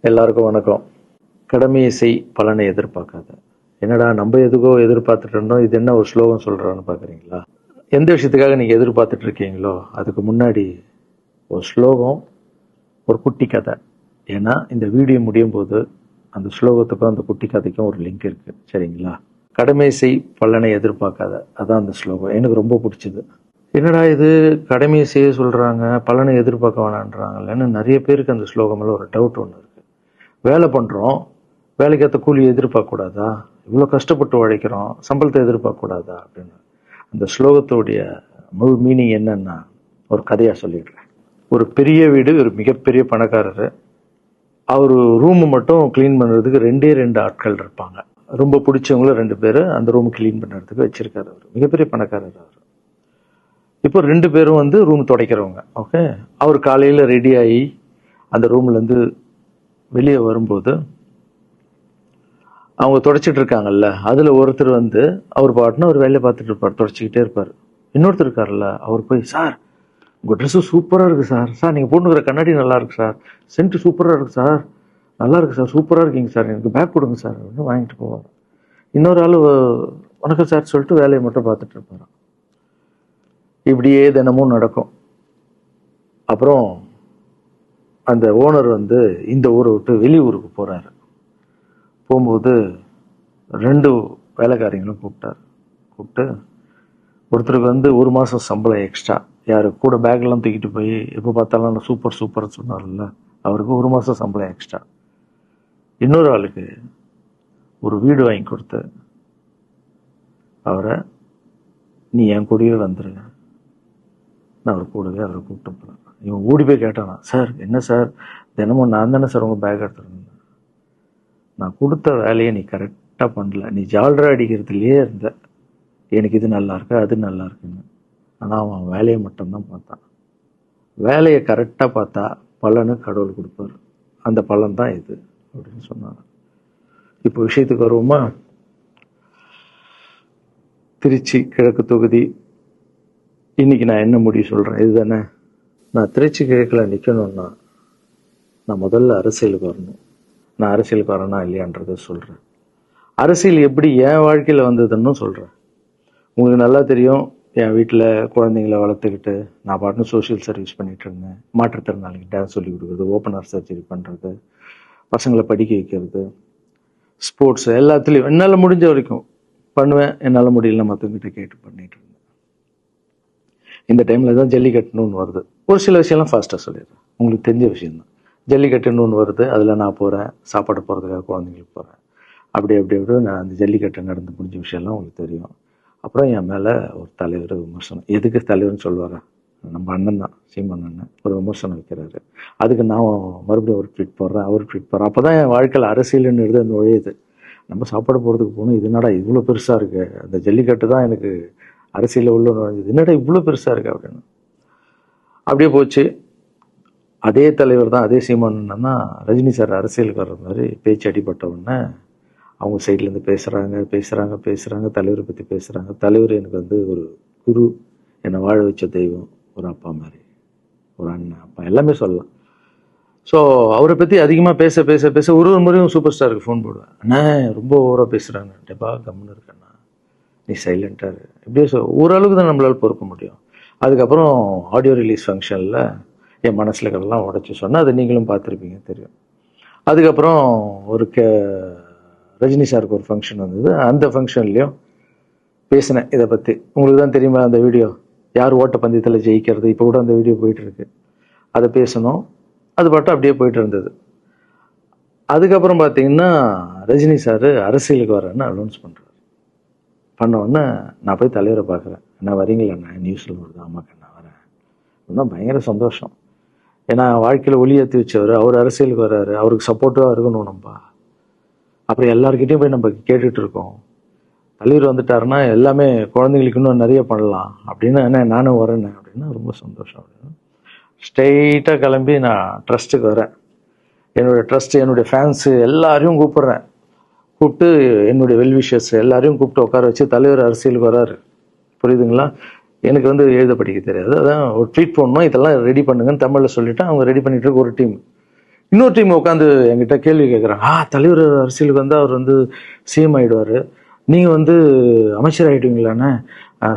எல்லாருக்கும் வணக்கம். கடமையை செய், பலனை எதிர்பார்க்காத. என்னடா நம்ம எதுக்கோ எதிர்பார்த்துட்டு இருந்தோம், இது என்ன ஒரு ஸ்லோகம் சொல்றான்னு பாக்குறீங்களா? எந்த விஷயத்துக்காக நீங்க எதிர்பார்த்துட்டு இருக்கீங்களோ அதுக்கு முன்னாடி ஒரு ஸ்லோகம், ஒரு குட்டி கதை. ஏன்னா இந்த வீடியோ முடியும் போது அந்த ஸ்லோகத்துக்கும் அந்த குட்டி கதைக்கும் ஒரு லிங்க் இருக்கு, சரிங்களா? கடமை செய், பலனை எதிர்பார்க்காத, அதான் அந்த ஸ்லோகம். எனக்கு ரொம்ப பிடிச்சது. என்னடா இது கடமையை செய்ய சொல்றாங்க, பலனை எதிர்பார்க்க வேணான்றாங்கன்னு நிறைய பேருக்கு அந்த ஸ்லோகம்ல ஒரு டவுட் ஒன்று இருக்கு. வேலை பண்றோம், வேலைக்கேற்ற கூலி எதிர்பார்க்க கூடாதா? இவ்வளவு கஷ்டப்பட்டு உழைக்கிறோம், சம்பளத்தை எதிர்பார்க்க கூடாதா அப்படின்னு. அந்த ஸ்லோகத்துடைய முழு மீனிங் என்னன்னா ஒரு கதையா சொல்லிடுறேன். ஒரு பெரிய வீடு, ஒரு மிகப்பெரிய பணக்காரரு. அவரு ரூம் மட்டும் கிளீன் பண்றதுக்கு ரெண்டு ஆட்கள் இருப்பாங்க. ரொம்ப பிடிச்சவங்கள 2 பேரு அந்த ரூம் கிளீன் பண்றதுக்கு வச்சிருக்காரு. அவர் மிகப்பெரிய பணக்காரர். அவர் இப்போ 2 பேரும் ரூம் துடைக்கிறவங்க. ஓகே, அவர் காலையில ரெடி ஆகி அந்த ரூம்ல இருந்து வெளியே வரும்போது அவங்க துடைச்சிட்டு இருக்காங்கல்ல, அதுல ஒருத்தர் அவர் பாட்டுன்னு ஒரு வேலையை பார்த்துட்டு இருப்பார், துடைச்சிக்கிட்டே இருப்பார். இன்னொருத்தர் இருக்காருல்ல, அவர் போய், சார் உங்க ட்ரெஸ் சூப்பரா இருக்கு சார், சார் நீங்க போட்டுக்கிற கண்ணாடி நல்லா இருக்கு சார், சென்ட் சூப்பரா இருக்கு சார், நல்லா இருக்கு சார், சூப்பரா இருக்கீங்க சார், எனக்கு பேக் கொடுங்க சார் அப்படின்னு வாங்கிட்டு போவார். இன்னொரு ஆளு வணக்கம் சார் சொல்லிட்டு வேலையை மட்டும் பார்த்துட்டு இருப்பாரு. இப்படியே தினமும் நடக்கும். அப்புறம் அந்த ஓனர் இந்த ஊரை விட்டு வெளி ஊருக்கு போறாரு. போகும்போது 2 வேலைக்காரங்களும் கூப்பிட்டு ஒருத்தருக்கு 1 மாசம் சம்பளம் எக்ஸ்ட்ரா, யாரு கூட பேக்லாம் தூக்கிட்டு போய் எப்போ பார்த்தாலும் நான் சூப்பர் சூப்பர் சொன்னார்ல, அவருக்கு 1 மாசம் சம்பளம் எக்ஸ்ட்ரா. இன்னொரு ஆளுக்கு ஒரு வீடு வாங்கி கொடுத்து அவரை, நீ என் கூடவே வந்துரு, நான் அவர் கூடவே அவரை கூப்பிட்டு போறேன். இவன் ஓடி போய் கேட்டானா, சார் என்ன சார் தினமும் நான் தானே சார் உங்க பேக் எடுத்துருந்தேன், நான் கொடுத்த வேலையை நீ கரெக்டா பண்ணல, நீ ஜால்ரா அடிக்கிறதுலயே இருந்த, எனக்கு இது நல்லா இருக்கு அது நல்லா இருக்குன்னு. ஆனா அவன் வேலையை மட்டும்தான் பார்த்தான். வேலையை கரெக்டா பார்த்தா பலனு கடவுள் கொடுப்பாரு, அந்த பலன் தான் இது அப்படின்னு சொன்னாங்க. இப்போ விஷயத்துக்கு வருவோமா? திருச்சி கிழக்கு தொகுதி. இன்னைக்கு நான் என்ன முடிவு சொல்றேன் இதுதானே. நான் திருச்சி கிழக்குல நிக்கணும்னா நான் முதல்ல அரசியலுக்கு வரணும். நான் அரசியலுக்கு வரேனா இல்லையான்றத சொல்றேன். அரசியல் எப்படி என் வாழ்க்கையில வந்ததுன்னு சொல்றேன். உங்களுக்கு நல்லா தெரியும், என் வீட்டில் குழந்தைங்களை வளர்த்துக்கிட்டு நான் பாட்டுன்னு சோசியல் சர்வீஸ் பண்ணிட்டு இருந்தேன். மாற்றுத்திறனாளிக்கு டான்ஸ் சொல்லி கொடுக்குறது, ஓப்பனர் சர்ஜரி பண்றது, பசங்களை படிக்க வைக்கிறது, ஸ்போர்ட்ஸ் எல்லாத்துலேயும் என்னால் முடிஞ்ச வரைக்கும் பண்ணுவேன். என்னால் முடியல மற்றவங்கிட்ட கேட்டு பண்ணிட்டு இருந்தேன். இந்த டைம்ல தான் ஜல்லிக்கட்டுன்னு ஒன்று வருது. ஒரு சில விஷயம்லாம் ஃபாஸ்ட்டாக சொல்லிடுறேன், உங்களுக்கு தெரிஞ்ச விஷயம்தான். ஜல்லிக்கட்டுன்னு ஒன்று வருது, அதில் நான் போகிறேன், சாப்பாடு போகிறதுக்காக குழந்தைங்களுக்கு போகிறேன். அப்படி நான் அந்த ஜல்லிக்கட்டு நடந்து முடிஞ்ச விஷயம்லாம் உங்களுக்கு தெரியும். அப்புறம் என் மேலே ஒரு தலைவர் விமர்சனம். எதுக்கு தலைவர்னு சொல்லுவாரா, நம்ம அண்ணன் தான், சீமான் அண்ணன் ஒரு விமர்சனம் வைக்கிறாரு. அதுக்கு நான் மறுபடியும் ஒரு ட்வீட் போடுறேன், அவர் ட்வீட் போடுறேன். அப்போ தான் என் வாழ்க்கையில் அரசியல்னு எடுத்து நுழையுது. நம்ம சாப்பாடு போகிறதுக்கு போகணும், இது என்னடா இவ்வளோ பெருசாக இருக்கு, அந்த ஜல்லிக்கட்டு தான் எனக்கு அரசியலில் உள்ள நுழைஞ்சது, என்னடா இவ்வளோ பெருசாக இருக்கு அப்படின்னு. அப்படியே போச்சு. அதே தலைவர் தான், அதே சீமான் தான் ரஜினி சார் அரசியலுக்கு வர்ற மாதிரி பேச்சு அடிபட்ட உடனே அவங்க சைட்லேருந்து பேசுகிறாங்க, தலைவரை பற்றி பேசுகிறாங்க. தலைவர் எனக்கு ஒரு குரு, என்னை வாழ வச்ச தெய்வம், ஒரு அப்பா மாதிரி, ஒரு அண்ணன், அப்பா எல்லாமே சொல்லலாம். ஸோ அவரை பற்றி அதிகமாக பேச ஒரு முறையும் சூப்பர் ஸ்டாருக்கு ஃபோன் போடுவேன். அண்ணா ரொம்ப ஓவராக பேசுகிறாங்க, டெப்பா கம்முன்னு இருக்கண்ணா, நீ சைலண்டாக இரு. இப்படியே ஓரளவுக்கு தான் நம்மளால் பொறுக்க முடியும். அதுக்கப்புறம் ஆடியோ ரிலீஸ் ஃபங்க்ஷனில் என் மனசில் இருக்கிறதெல்லாம் உடச்சி சொன்னேன், அதை நீங்களும் பார்த்துருப்பீங்க, தெரியும். அதுக்கப்புறம் ஒரு ரஜினி சாருக்கு ஒரு ஃபங்க்ஷன் வந்தது, அந்த ஃபங்க்ஷன்லேயும் பேசினேன் இதை பற்றி. உங்களுக்கு தான் தெரியுமா அந்த வீடியோ, யார் ஓட்ட பந்தயத்தில் ஜெயிக்கிறது, இப்போ கூட அந்த வீடியோ போயிட்டு இருக்கு. அதை பேசணும், அது பாட்டும் அப்படியே போயிட்டு இருந்தது. அதுக்கப்புறம் பார்த்தீங்கன்னா ரஜினி சார் அரசியலுக்கு வரேன்னு அனௌன்ஸ் பண்ண உடனே நான் போய் தலைவரை பார்க்குறேன். என்ன வரீங்களா அண்ணா, நியூஸில் வருது. ஆமாக்கா நான் வரேன். இன்னும் பயங்கர சந்தோஷம். ஏன்னா வாழ்க்கையில் ஒளி ஏற்றி வச்சவர், அவர் அரசியலுக்கு வர்றாரு, அவருக்கு சப்போர்ட்டிவாக இருக்கணும் நம்ம. அப்புறம் எல்லாருக்கிட்டையும் போய் நம்ம கேட்டுட்டு இருக்கோம், தலைவர் வந்துட்டாருன்னா எல்லாமே குழந்தைங்களுக்கு இன்னும் நிறைய பண்ணலாம் அப்படின்னு. என்ன நானும் வரேன்னு அப்படின்னா ரொம்ப சந்தோஷம் அப்படின்னு ஸ்ட்ரெயிட்டாக கிளம்பி நான் ட்ரஸ்ட்டுக்கு வரேன். என்னுடைய ட்ரஸ்ட், என்னுடைய ஃபேன்ஸு எல்லாரையும் கூப்பிட்டு என்னுடைய வெல்விஷர்ஸ் எல்லாரையும் கூப்பிட்டு உட்கார வச்சு தலைவர் அரசியலுக்கு வராரு. புரியுதுங்களா? எனக்கு எழுத படிக்க தெரியாது, அதான் ஒரு ட்வீட் பண்ணணும், இதெல்லாம் ரெடி பண்ணுங்கன்னு தமிழில் சொல்லிவிட்டு அவங்க ரெடி பண்ணிட்டு இருக்க ஒரு டீம். இன்னொரு டீம் உட்காந்து என்கிட்ட கேள்வி கேட்குறாங்க, தலைவர் அரசியலுக்கு வந்து அவர் வந்து சிஎம் ஆயிடுவாரு, நீங்க வந்து அமைச்சர் ஆயிடுவீங்களாண்ணே,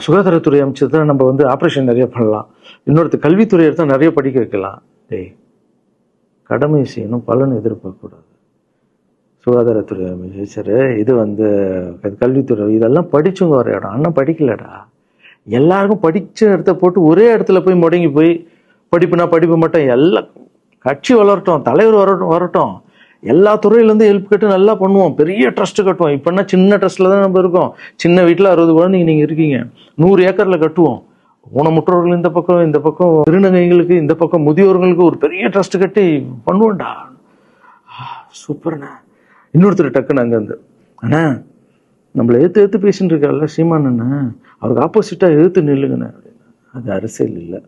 சுகாதாரத்துறை அமைச்சர் தான் நம்ம வந்து ஆப்ரேஷன் நிறைய பண்ணலாம், இன்னொருத்தர் கல்வித்துறை எடுத்தா நிறைய படிக்க வைக்கலாம். டேய், கடமை செய்யணும், பலன் எதிர்பார்க்க கூடாது. சுகாதாரத்துறை அமைச்சர், இது வந்து கல்வித்துறை, இதெல்லாம் படிச்சவங்க வர இடம். அண்ணா படிக்கலடா. எல்லாருக்கும் படிச்ச இடத்த போட்டு ஒரே இடத்துல போய் முடங்கி போய் படிப்புனா படிப்பு மட்டும், எல்லாம் கட்சி வளரட்டும், தலைவர் வரட்டும், எல்லா துறையிலேருந்து ஹெல்ப் கட்டு நல்லா பண்ணுவோம், பெரிய ட்ரஸ்ட் கட்டுவோம். இப்போனா சின்ன ட்ரஸ்ட்ல தான் நம்ம இருக்கோம். சின்ன வீட்டில் 60 குழந்தைங்க நீங்கள் இருக்கீங்க, 100 ஏக்கர்ல கட்டுவோம். ஊனமுற்றோர்கள் இந்த பக்கம் திருநங்கைகளுக்கு, இந்த பக்கம் முதியோர்களுக்கு ஒரு பெரிய ட்ரஸ்ட் கட்டி பண்ணுவோம்டா. சூப்பர்ண்ணா. இன்னொருத்தர் டக்குன்னு அங்கேருந்து, அண்ணா நம்மளை ஏற்று பேசிட்டு இருக்காருல்ல சீமான் அண்ணா, அவருக்கு ஆப்போசிட்டாக எதிர்த்து நில்லுங்கண்ணே அப்படின்னா. அது அரசியல் இல்லை.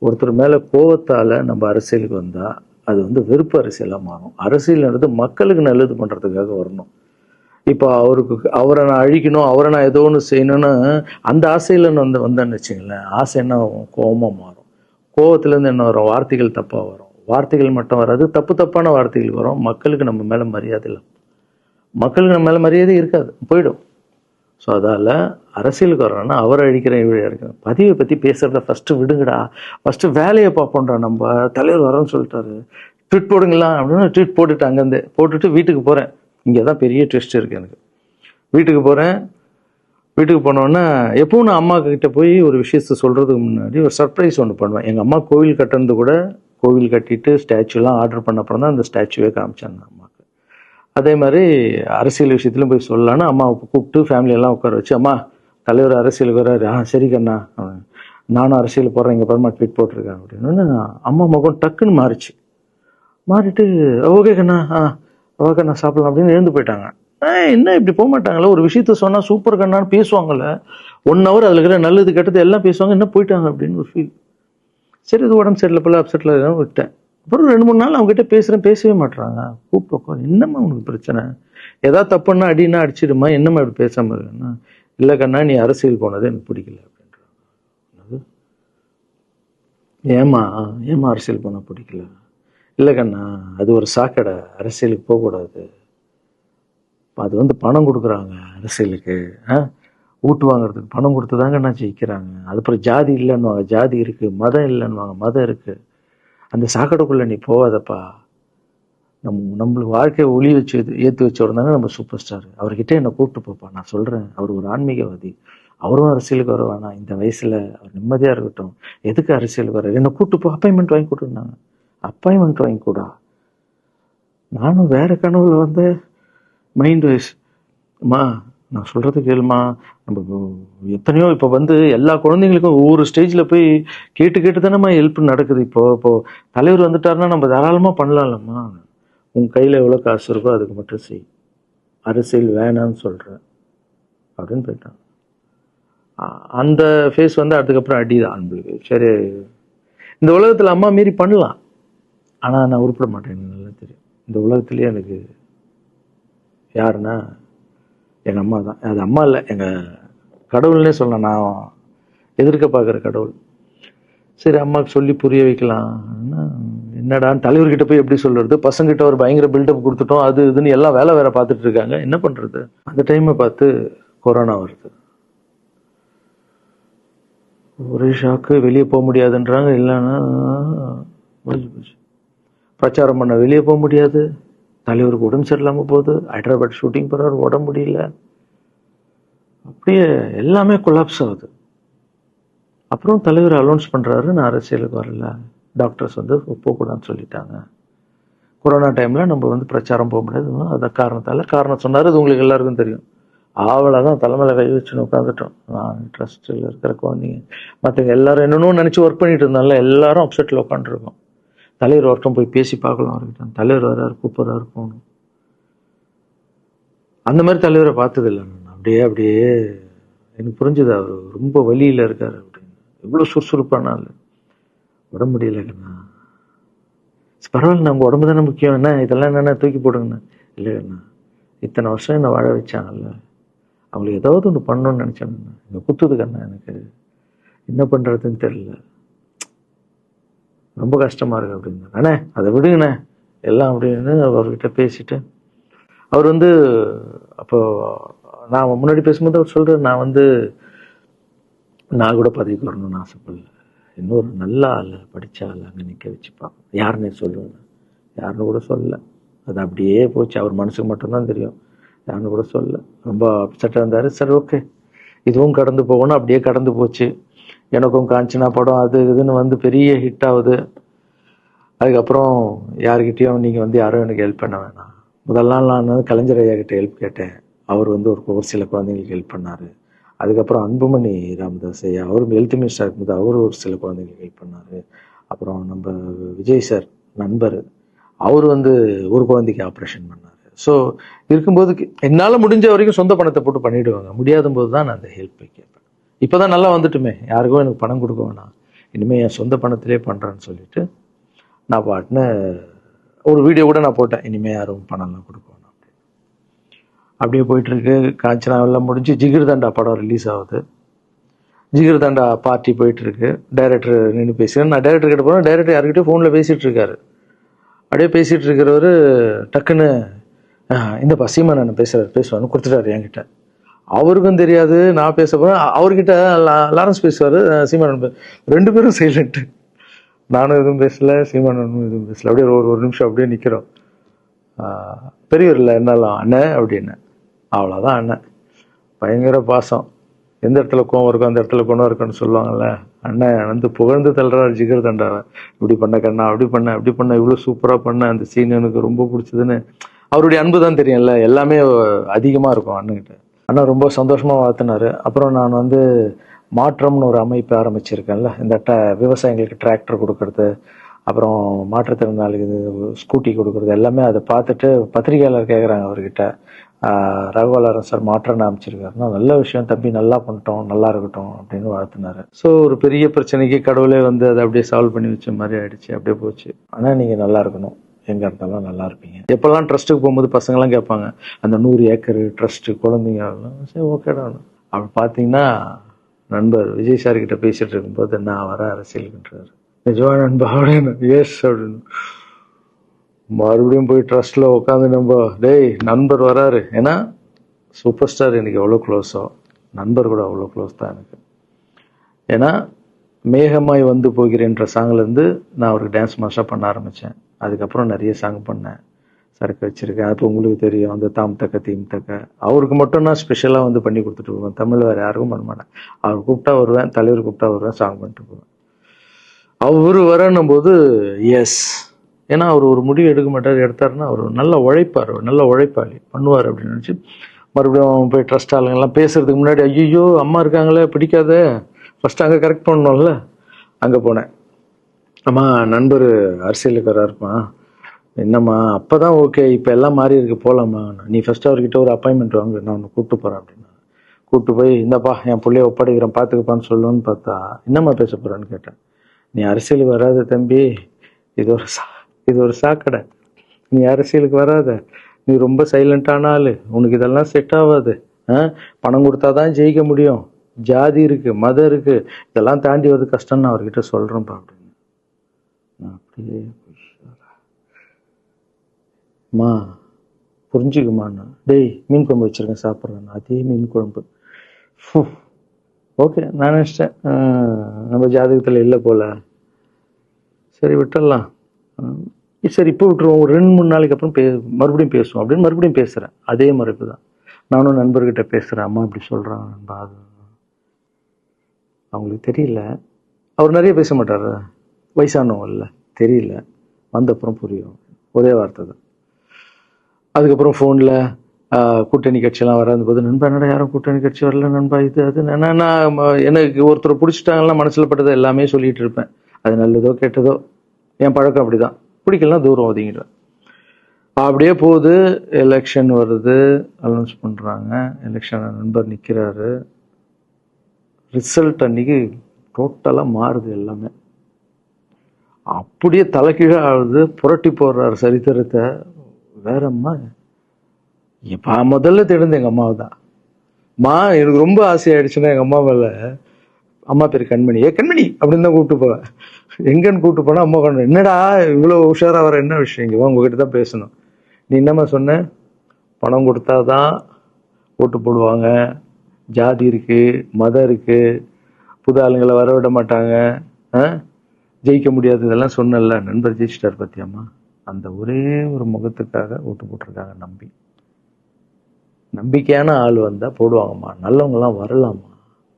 ஒருத்தர் மேலே கோவத்தால் நம்ம அரசியலுக்கு வந்தால் அது வந்து வெறுப்பு அரசியலாக மாறும். அரசியல்ன்றது மக்களுக்கு நல்லது பண்ணுறதுக்காக வரணும். இப்போ அவரை நான் அழிக்கணும், அவரை நான் ஏதோ ஒன்று செய்யணும்னு அந்த ஆசையில் வந்தேன்னு வச்சுங்களேன், ஆசை என்ன ஆகும், கோபமாக மாறும். கோவத்துலேருந்து என்ன வரும், வார்த்தைகள் தப்பாக வரும். வார்த்தைகள் மட்டும் வராது, தப்பான வார்த்தைகள் வரும். மக்களுக்கு நம்ம மேலே மரியாதை இல்லை, மக்களுக்கு நம்ம மேலே மரியாதை இருக்காது, போயிடும். ஸோ அதால் அரசியலுக்கு வரணும்னா அவரை அழிக்கிறேன் இவழி இருக்கிறேன், பதிவை பற்றி பேசுகிறத ஃபஸ்ட்டு விடுங்கடா, ஃபஸ்ட்டு வேலையை பார்ப்போம்டா. நம்ம தலைவர் வரோன்னு சொல்லிட்டாரு, ட்வீட் போடுங்களா அப்படின்னா ட்வீட் போட்டுட்டு அங்கேருந்து போட்டுட்டு வீட்டுக்கு போகிறேன். இங்கே தான் பெரிய ட்விஸ்ட் இருக்குது எனக்கு. வீட்டுக்கு போகிறேன். வீட்டுக்கு போனோன்னா எப்பவும் நான் அம்மா கிட்ட போய் ஒரு விஷயத்த சொல்கிறதுக்கு முன்னாடி ஒரு சர்ப்ரைஸ் ஒன்று பண்ணுவேன். எங்கள் அம்மா கோவில் கட்டுறது கூட, கோவில் கட்டிட்டு ஸ்டாச்சுலாம் ஆர்டர் பண்ண அப்புறம் தான் அந்த ஸ்டாச்சுவே காமிச்சாங்க அம்மாவுக்கு. அதே மாதிரி அரசியல் விஷயத்துலையும் போய் சொல்லலான்னு அம்மாவை கூப்பிட்டு ஃபேமிலியெல்லாம் உட்கார வச்சு, அம்மா தலைவர் அரசியலுக்கு வர்றாரு, சரி கண்ணா, நானும் அரசியல் போடுறேன், இங்கே பரமா ட்வீட் போட்டிருக்கேன் அப்படின்னு. அம்மா முகம் டக்குன்னு மாறிட்டு ஓகே கண்ணா, ஓகே நான் சாப்பிடலாம் அப்படின்னு எழுந்து போயிட்டாங்க. என்ன இப்படி போக மாட்டாங்களே, ஒரு விஷயத்த சொன்னால் சூப்பர் கண்ணான்னு பேசுவாங்கல்ல, 1 hour அதில் இருக்கிற நல்லது கெட்டது எல்லாம் பேசுவாங்க, என்ன போயிட்டாங்க அப்படின்னு ஒரு ஃபீல். சரி, இது உடம்பு சரியில்லை போல, அப்செட்டில் விட்டேன். அப்புறம் 2-3 நாள் அவங்ககிட்ட பேசவே மாட்டுறாங்க. கூப்பிட்டு, என்னம்மா உனக்கு பிரச்சனை, ஏதாவது தப்புன்னா அடின்னா அடிச்சிடுமா, என்னம்மா இப்படி பேசாமல் இருக்குன்னா, இல்லை கண்ணா நீ அரசியல் போனது எனக்கு பிடிக்கல அப்படின்றாங்க. ஏமா அரசியல் போனால் பிடிக்கல? இல்லை கண்ணா, அது ஒரு சாக்கடை, அரசியலுக்கு போகக்கூடாது, அது வந்து பணம் கொடுக்குறாங்க அரசியலுக்கு, ஓட்டு வாங்குறதுக்கு பணம் கொடுத்து தாங்க நான் ஜெயிக்கிறாங்க. அதுக்கப்புறம் ஜாதி இல்லைன்னுவாங்க, ஜாதி இருக்குது, மதம் இல்லைன்னுவாங்க, மதம் இருக்குது. அந்த சாக்கடைக்குள்ளே நீ போகாதப்பா. நம்மளுக்கு வாழ்க்கையை ஒளி வச்சு ஏற்றி வச்சவர் தாங்க நம்ம சூப்பர் ஸ்டார். அவர்கிட்ட என்னை கூப்பிட்டு போப்பா, நான் சொல்கிறேன், அவர் ஒரு ஆன்மீகவாதி, அவரும் அரசியலுக்கு வர வேணாம், இந்த வயசில் அவர் நிம்மதியாக இருக்கட்டும், எதுக்கு அரசியலுக்கு வர, என்னை கூப்பிட்டு போ, அப்பாயின்மெண்ட் வாங்கி கொடுத்துருந்தாங்க. அப்பாயின்மெண்ட் வாங்கி கூடா, நானும் வேற கனவுல வந்து மைண்ட் வைஸ், அம்மா நான் சொல்கிறது கேளுமா, நம்ம எத்தனையோ இப்போ வந்து எல்லா குழந்தைங்களுக்கும் ஒவ்வொரு ஸ்டேஜில் போய் கேட்டு தானேம்மா ஹெல்ப் நடக்குது. இப்போ தலைவர் வந்துட்டாருன்னா நம்ம தாராளமாக பண்ணலாம்லம்மா, உன் கையில் எவ்வளோ காசு இருக்கோ அதுக்கு மட்டும் செய், அரசியல் வேணான்னு சொல்கிறேன் அப்படின்னு போயிட்டான். அந்த ஃபேஸ் வந்து அதுக்கப்புறம் அடிதான் நம்மளுக்கு. சரி, இந்த உலகத்தில் அம்மா மீறி பண்ணலாம், ஆனால் நான் உருப்பிட மாட்டேன், எனக்கு நல்லா தெரியும். இந்த உலகத்துலேயே எனக்கு யாருன்னா எங்கள் அம்மா தான். அது அம்மா இல்லை, எங்கள் கடவுள்னே சொல்லலாம், நான் எதிர்க்க பார்க்குற கடவுள். சரி, அம்மாவுக்கு சொல்லி புரிய வைக்கலாம், என்னடான்னு தலைவர்கிட்ட போய் எப்படி சொல்கிறது, பசங்கிட்ட ஒரு பயங்கர பில்டப் கொடுத்துட்டோம், அது இதுன்னு எல்லாம் வேற பார்த்துட்டு இருக்காங்க, என்ன பண்ணுறது. அந்த டைமை பார்த்து கொரோனா வருது, ஒரே ஷாக்கு, வெளியே போக முடியாதுன்றாங்க, இல்லைன்னா போச்சு. பிரச்சாரம் பண்ண வெளியே போக முடியாது, தலைவருக்கு உடம்பு சரியில்லாமல் போகுது, ஹைதராபாத் ஷூட்டிங் போகிறாரு, உடம்பு முடியல, அப்படியே எல்லாமே கொலாப்ஸ் ஆகுது. அப்புறம் தலைவர் அலௌன்ஸ் பண்ணுறாரு, நான் அரசியலுக்கு வரல, டாக்டர்ஸ் வந்து போகக்கூடாதுன்னு சொல்லிட்டாங்க, கொரோனா டைமில் நம்ம வந்து பிரச்சாரம் போக முடியாது, அதை காரணம் சொன்னார், அது உங்களுக்கு எல்லாருக்கும் தெரியும். அவ்வளோதான், தலைமையில் கை வச்சுன்னு உட்காந்துட்டோம். நான் ட்ரஸ்ட்டில் இருக்கிற குழந்தைங்க மற்றவங்க எல்லாரும் என்னென்னு நினச்சி ஒர்க் பண்ணிட்டு இருந்தால எல்லாரும் அப்செட்டில் உட்காந்துருக்கோம். தலைவர் ஒருத்தம் போய் பேசி பார்க்கலாம் அவர்கிட்ட, தலைவர் வர்றாரு, கூப்பிட்றாரு, போகணும். அந்த மாதிரி தலைவரை பார்த்ததில்லை நான். அப்படியே எனக்கு புரிஞ்சுது, அவர் ரொம்ப வலியில் இருக்காரு அப்படின்னு. எவ்வளோ சுறுசுறுப்பான ஆள், உடம்பு முடியலைங்கண்ணா, பரவாயில்ல, நம்ம உடம்பு தானே முக்கியம், என்ன இதெல்லாம் என்னென்ன தூக்கி போடுங்கண்ணா. இல்லைங்கண்ணா, இத்தனை வருஷம் என்னை வாழ வச்சாங்கல்ல, அவங்களுக்கு ஏதாவது ஒன்று பண்ணணும்னு நினச்சாங்கண்ணா, இங்கே குத்துதுக்கண்ணா, எனக்கு என்ன பண்ணுறதுன்னு தெரியல, ரொம்ப கஷ்டமாக இருக்கு அப்படின்னா. அண்ணே அதை விடுங்கண்ணே, எல்லாம் அப்படின்னு அவர்கிட்ட பேசிட்டு அவர் வந்து அப்போ நான் முன்னாடி பேசும்போது அவர் சொல்றாரு, நான் கூட பதவிக்கு வரணும்னு ஆசைப்படல, இன்னொரு நல்ல ஆள் படிச்ச ஆள் அங்கே நிற்க வச்சுப்பான், யாருன்னு சொல்லுவேன், யாருன்னு கூட சொல்லல. அது அப்படியே போச்சு. அவர் மனசுக்கு மட்டும்தான் தெரியும், யாருன்னு கூட சொல்லல. ரொம்ப அப்செட்டாக இருந்தார். சரி ஓகே, இதுவும் கடந்து போகணும். அப்படியே கடந்து போச்சு. எனக்கும் காஞ்சனா படம் அது இதுன்னு வந்து பெரிய ஹிட் ஆகுது. அதுக்கப்புறம் யாருக்கிட்டையும் நீங்கள் வந்து யாரும் எனக்கு ஹெல்ப் பண்ண வேணாம். முதல் நாள் நான் வந்து கலைஞர் ஐயா கிட்ட ஹெல்ப் கேட்டேன். அவர் வந்து ஒரு சில குழந்தைங்களுக்கு ஹெல்ப் பண்ணார். அதுக்கப்புறம் அன்புமணி ராமதாஸ் ஐயா, அவரும் ஹெல்த் மினிஸ்டர் இருக்கும்போது அவர் ஒரு சில குழந்தைங்களுக்கு ஹெல்ப் பண்ணார். அப்புறம் நம்ம விஜய் சார் நண்பர், அவர் வந்து ஒரு குழந்தைக்கு ஆப்ரேஷன் பண்ணார். ஸோ இருக்கும்போது என்னால் முடிஞ்ச வரைக்கும் சொந்த பணத்தை போட்டு பண்ணிவிடுவாங்க. முடியாத போது தான் நான் அந்த ஹெல்ப்பை கேட்பேன். இப்போ தான் நல்லா வந்துட்டுமே, யாருக்கும் எனக்கு பணம் கொடுக்க வேணாம், இனிமேல் என் சொந்த பணத்திலே பண்ணுறேன்னு சொல்லிட்டு நான் பாட்டுன்னு ஒரு வீடியோ கூட நான் போட்டேன், இனிமேல் யாரும் பணம்லாம் கொடுக்க வேணாம் அப்படின்னு. அப்படியே போயிட்டுருக்கு. காஞ்சனா எல்லாம் முடிஞ்சு ஜிகிர் தண்டா படம் ரிலீஸ் ஆகுது. ஜிகிர் தண்டா பார்ட்டி போயிட்டுருக்கு. டைரக்டர் நின்று பேசுகிறேன். நான் டைரக்டர் கிட்ட போகிறேன். டைரக்டர் யார்கிட்டயும் ஃபோனில் பேசிகிட்டு இருக்காரு. அப்படியே பேசிகிட்டு இருக்கிறவர் டக்குன்னு இந்த சீமானன் பேசுவார்னு கொடுத்துட்டாரு என்கிட்ட. அவருக்கும் தெரியாது நான் பேச போகிறேன். அவர்கிட்ட லாரன்ஸ் பேசுவார், சீமானன் ரெண்டு பேரும் சைலண்ட்டு. நானும் எதுவும் பேசல, சீமானனும் எதுவும் பேசல. அப்படியே ஒரு நிமிஷம் அப்படியே நிற்கிறோம். பெரியவர் இல்லை என்னாலும் அண்ணன் அப்படின்னு. அவ்வளோதான் அண்ணன். பயங்கர பாசம். எந்த இடத்துல கோவம் இருக்கும் அந்த இடத்துல குணம் இருக்குன்னு சொல்லுவாங்கல்ல. அண்ணன் வந்து புகழ்ந்து தள்ளுறாரு ஜிகர் தண்டாவை. இப்படி பண்ண கண்ணா, அப்படி பண்ண இவ்வளோ சூப்பராக பண்ண, அந்த சீன் எனக்கு ரொம்ப பிடிச்சதுன்னு. அவருடைய அன்பு தான் தெரியும்ல, எல்லாமே அதிகமாக இருக்கும் அண்ணன்கிட்ட. அண்ணா ரொம்ப சந்தோஷமாக வாழ்த்தினார். அப்புறம் நான் வந்து மாற்றம்னு ஒரு அமைப்பு ஆரம்பிச்சிருக்கேன்ல, இந்த விவசாயிகளுக்கு டிராக்டர் கொடுக்கறது, அப்புறம் மாற்றுத்திறனாளிக்கு ஸ்கூட்டி கொடுக்கறது, எல்லாமே அதை பார்த்துட்டு பத்திரிகையாளர் கேட்குறாங்க அவர்கிட்ட, ரகுவலாரன் சார் மாற்றம்னு அமைச்சிருக்காருன்னா, நல்ல விஷயம் தம்பி, நல்லா பண்ணிட்டோம், நல்லா இருக்கட்டும் அப்படின்னு வாழ்த்தினாரு. ஸோ ஒரு பெரிய பிரச்சனைக்கு கடவுளே வந்து அதை அப்படியே சால்வ் பண்ணி வச்ச மாதிரி ஆயிடுச்சு. அப்படியே போச்சு. ஆனால் நீங்கள் நல்லா இருக்கணும், எங்கே இருந்தாலும் நல்லா இருப்பீங்க. எப்போல்லாம் ட்ரஸ்ட்டுக்கு போகும்போது பசங்கள்லாம் கேட்பாங்க, அந்த 100 ஏக்கர் ட்ரஸ்ட்டு குழந்தைங்க, சரி ஓகேடா. அப்படி பார்த்தீங்கன்னா நண்பர் விஜய் சார் கிட்ட பேசிட்டு இருக்கும்போது நான் வர அரசியலுக்குன்றாரு. நிஜமா நண்பா அப்படின்னு. எஸ் அப்படின்னு. மறுபடியும் போய் ட்ரஸ்ட்ல உட்காந்து நம்ம டேய் நண்பர் வராரு. ஏன்னா சூப்பர் ஸ்டார் எனக்கு எவ்வளோ க்ளோஸோ நண்பர் கூட அவ்வளோ க்ளோஸ் தான் எனக்கு. ஏன்னா மேகமாய் வந்து போகிறேன்ற சாங்லேருந்து நான் அவருக்கு டான்ஸ் மாஸ்டராக பண்ண ஆரம்பித்தேன். அதுக்கப்புறம் நிறைய சாங் பண்ணேன், சரக்கு வச்சுருக்கேன். அது உங்களுக்கு தெரியும், அந்த தாம் தக்க தீம் தக்க. அவருக்கு மட்டும் நான் ஸ்பெஷலாக வந்து பண்ணி கொடுத்துட்டு போவேன். தமிழ் வேறு யாருக்கும் பண்ண மாட்டேன். அவர் கூப்பிட்டா வருவேன், தலைவர் கூப்பிட்டா வருவேன், சாங் பண்ணிட்டு போவேன். அவர் வரணும் போது எஸ், ஏன்னா அவர் ஒரு முடிவு எடுக்க மாட்டார், எடுத்தாருன்னா அவர் நல்லா உழைப்பார், நல்ல உழைப்பாளி, பண்ணுவார் அப்படின்னு நினச்சி மறுபடியும் போய் ட்ரஸ்ட் ஆளுங்கெல்லாம் பேசுறதுக்கு முன்னாடி ஐயோ அம்மா இருக்காங்களே பிடிக்காத, ஃபஸ்ட்டு அங்கே கரெக்ட் பண்ணணும்ல. அங்கே போனேன். அம்மா நண்பர் அரசியலுக்கு வராருமா, என்னம்மா அப்போ தான் ஓகே, இப்போ எல்லாம் மாறி இருக்கு, போகலாமா, நீ ஃபஸ்ட்டு அவர்கிட்ட ஒரு அப்பாயின்மெண்ட் வாங்க, நான் உன்னை கூப்பிட்டு போகிறேன் அப்படின்னா. கூப்பிட்டு போய் இந்தப்பா என் பிள்ளைய ஒப்படைக்கிறேன் பார்த்துக்கப்பான்னு சொல்லுன்னு பார்த்தா, என்னம்மா பேச போகிறேன்னு கேட்டேன். நீ அரசியலுக்கு வராத தம்பி, இது ஒரு சாக்கடை, நீ அரசியலுக்கு வராத, நீ ரொம்ப சைலண்டான ஆள், உனக்கு இதெல்லாம் செட் ஆகாது, பணம் கொடுத்தாதான் ஜெயிக்க முடியும், ஜாதி இருக்கு, மதம் இருக்கு, இதெல்லாம் தாண்டி வருது கஷ்டம்னு நான் அவர்கிட்ட சொல்கிறேன்ப்பா அப்படின்னு. நான் அப்படியே மா புரிஞ்சுக்குமாண்ணா, டேய் மீன் குழம்பு வச்சுருக்கேன் சாப்பிட்றேன், அதே மீன் குழம்பு. ஓகே நான் நினச்சிட்டேன் நம்ம ஜாதகத்தில் இல்லை போல, சரி விட்டுடலாம், சரி இப்போ விட்டுருவோம், ஒரு 2-3 நாளைக்கு அப்புறம் மறுபடியும் பேசுவோம் அப்படின்னு மறுபடியும் பேசுகிறேன். அதே மறுப்பு தான். நானும் நண்பர்கிட்ட பேசுகிறேன், அம்மா இப்படி சொல்கிறாங்க நண்பா, அது அவங்களுக்கு தெரியல, அவர் நிறைய பேச மாட்டார், வயசானவங்க இல்லை, தெரியல, வந்தப்புறம் புரியும், ஒரே வார்த்தை தான். அதுக்கப்புறம் ஃபோனில் கூட்டணி கட்சியெல்லாம் வராது போது, நண்பா என்னடா யாரும் கூட்டணி கட்சி வரல நண்பா, இது அது நான் எனக்கு ஒருத்தரை பிடிச்சிட்டாங்கன்னா மனசில் பட்டதை எல்லாமே சொல்லிகிட்டு இருப்பேன். அது நல்லதோ கெட்டதோ, என் பழக்கம் அப்படி தான், பிடிக்கலாம் தூரம் ஒதுங்கிடுவேன். அப்படியே போகுது. எலெக்ஷன் வருது, அனௌன்ஸ் பண்ணுறாங்க, எலெக்ஷன் நண்பர் நிற்கிறாரு. ரிசல்ட் அன்னைக்கு டோட்டலாக மாறுது எல்லாமே, அப்படியே தலைகீழாக ஆகுது, புரட்டி போடுறாரு சரித்திரத்தை. வேறம்மா இப்போ முதல்ல தெரிந்து எங்கள் அம்மாவை தான். எனக்கு ரொம்ப ஆசையாயிடுச்சுன்னா எங்கள் அம்மா மேலே அம்மா பேர் கண்மணி. கண்மணி அப்படின்னு தான் கூப்பிட்டு போவேன். எங்கன்னு கூப்பிட்டு போனா அம்மா கொண்டு என்னடா இவ்வளவு உஷாரா வர, என்ன விஷயம், இங்க உங்ககிட்ட தான் பேசணும். நீ என்னம்மா சொன்ன, பணம் கொடுத்தாதான் ஓட்டு போடுவாங்க, ஜாதி இருக்கு, மதம் இருக்கு, புது ஆளுங்களை வர விட மாட்டாங்க, ஜெயிக்க முடியாது, இதெல்லாம் சொன்னல. நண்பர் ஜெயிச்சிட்டார் பத்தியம்மா. அந்த ஒரே ஒரு முகத்துக்காக ஓட்டு போட்டிருக்காங்க. நம்பிக்கையான ஆள் வந்தா போடுவாங்கம்மா, நல்லவங்க எல்லாம் வரலாமா,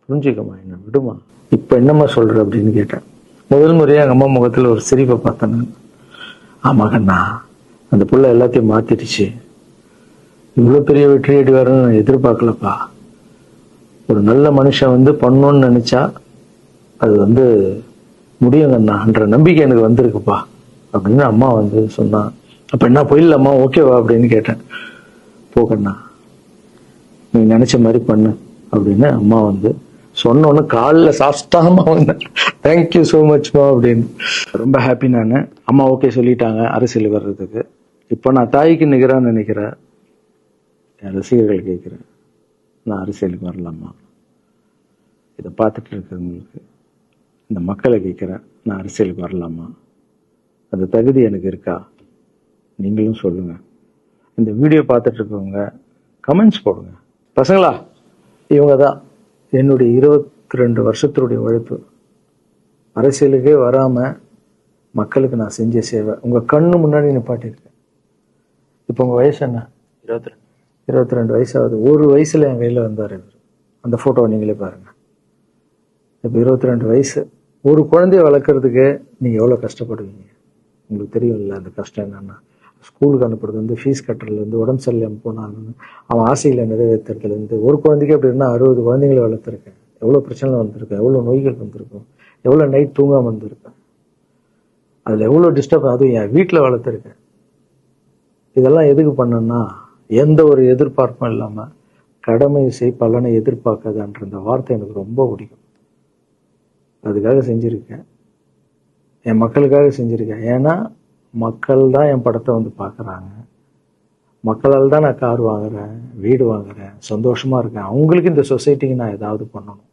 புரிஞ்சுக்கம்மா, என்ன விடுமா. இப்ப என்னம்மா சொல்ற அப்படின்னு கேட்டேன். முதல் முறையா எங்க அம்மா முகத்துல ஒரு சிரிப்பை பார்த்தேன். ஆமா கண்ணா, அந்த புள்ள எல்லாத்தையும் மாத்திடுச்சு, இவ்வளவு பெரிய வெற்றி அடி வரணும்னு நான் எதிர்பார்க்கலப்பா. ஒரு நல்ல மனுஷன் வந்து பண்ணணும்னு நினைச்சா அது முடியும் கண்ணான்ற நம்பிக்கை எனக்கு வந்திருக்குப்பா அப்படின்னு அம்மா சொன்னா. அப்ப என்ன போயிடலாமா, ஓகேவா அப்படின்னு கேட்டேன். போகண்ணா, நீ நினைச்ச மாதிரி பண்ணு அப்படின்னு அம்மா சொன்னோன்னு காலில் சாப்பிட்டாமா வந்தேன். தேங்க்யூ ஸோ மச்மா அப்படின்னு. ரொம்ப ஹாப்பி நான். அம்மா ஓகே சொல்லிட்டாங்க அரசியல் வர்றதுக்கு. இப்போ நான் தாய்க்கு நிகரான்னு நினைக்கிறேன். என் ரசிகர்கள் கேட்குறேன், நான் அரசியலுக்கு வரலாமா? இதை பார்த்துட்டு இருக்கிறவங்களுக்கு, இந்த மக்களை கேட்குறேன், நான் அரசியலுக்கு வரலாமா? அந்த தகுதி எனக்கு இருக்கா? நீங்களும் சொல்லுங்க. இந்த வீடியோ பார்த்துட்டு இருக்கவங்க கமெண்ட்ஸ் போடுங்க. பசங்களா, இவங்க தான் என்னுடைய 22 வருஷத்தினுடைய உழைப்பு. அரசியலுக்கே வராம மக்களுக்கு நான் செஞ்ச சேவை உங்க கண்ணு முன்னாடி நிப்பாட்டியிருக்கேன். இப்போ உங்க வயசு என்ன? 22 வயசாகுது. ஒரு வயசுல என் கையில வந்தார் இவர். அந்த போட்டோவை நீங்களே பாருங்க. இப்போ 22 வயசு. ஒரு குழந்தைய வளர்க்கறதுக்கு நீங்க எவ்வளவு கஷ்டப்படுவீங்க உங்களுக்கு தெரியும்ல. அந்த கஷ்டம் என்னன்னா, ஸ்கூலுக்கு அனுப்புறது ஃபீஸ் கட்டுறதுலேருந்து, உடம்பு சரியில்லாமல் போனாலும் அவன் ஆசைகளை நிறைவேற்றுறதுலேருந்து, ஒரு குழந்தைக்கு அப்படின்னா 60 குழந்தைங்களை வளர்த்துருக்கேன். எவ்வளோ பிரச்சனை வந்திருக்கேன், எவ்வளோ நோய்கள் வந்திருக்கும், எவ்வளோ நைட் தூங்காமல் வந்திருக்கேன், அதில் எவ்வளோ டிஸ்டர்ப், அதுவும் என் வீட்டில் வளர்த்துருக்கேன். இதெல்லாம் எதுக்கு பண்ணேன்னா, எந்த ஒரு எதிர்பார்ப்பும் இல்லாமல் கடமை செய் பலனை எதிர்பார்க்காதன்ற அந்த வார்த்தை எனக்கு ரொம்ப பிடிக்கும். அதுக்காக செஞ்சுருக்கேன், என் மக்களுக்காக செஞ்சுருக்கேன். ஏன்னா மக்கள் தான் என் படத்தை பார்க்குறாங்க. மக்களால் தான் நான் கார் வாங்குறேன், வீடு வாங்குறேன், சந்தோஷமா இருக்கேன். அவங்களுக்கு இந்த சொசைட்டிக்கு நான் ஏதாவது பண்ணணும்.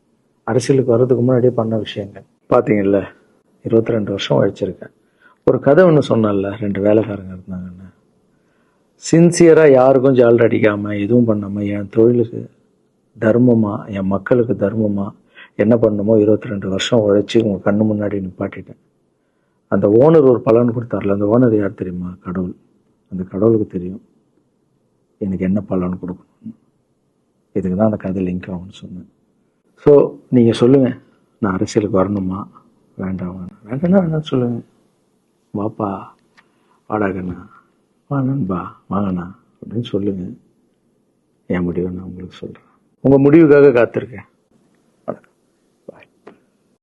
அரசியலுக்கு வர்றதுக்கு முன்னாடியே பண்ண விஷயங்கள் பார்த்தீங்கல்ல. 22 வருஷம் உழைச்சிருக்கேன். ஒரு கதை ஒன்று சொன்னல, 2 வேலைக்காரங்க இருந்தாங்கன்னு. சின்சியராக யாருக்கும் ஜாலர் அடிக்காம எதுவும் பண்ணாமல் என் தொழிலுக்கு தர்மமா, என் மக்களுக்கு தர்மமா என்ன பண்ணணுமோ 22 வருஷம் உழைச்சி உங்கள் கண்ணு முன்னாடி நிப்பாட்டிட்டேன். அந்த ஓனர் ஒரு பலன் கொடுத்தார்ல, அந்த ஓனர் யார் தெரியுமா? கடவுள். அந்த கடவுளுக்கு தெரியும் எனக்கு என்ன பலன் கொடுக்கணும். இதுக்கு தான் அந்த கதை லிங்க் ஆகும்னு சொன்னேன். ஸோ நீங்கள் சொல்லுங்கள், நான் அரசியலுக்கு வரணுமா வேண்டாம்? வேண்டாம்னா வேணாம் சொல்லுங்கள். வாப்பா, வாடாகண்ணா, வா நண்பா, வாங்கண்ணா அப்படின்னு சொல்லுங்கள். என் முடிவை நான் உங்களுக்கு சொல்கிறேன். உங்கள் முடிவுக்காக காத்திருக்கேன்.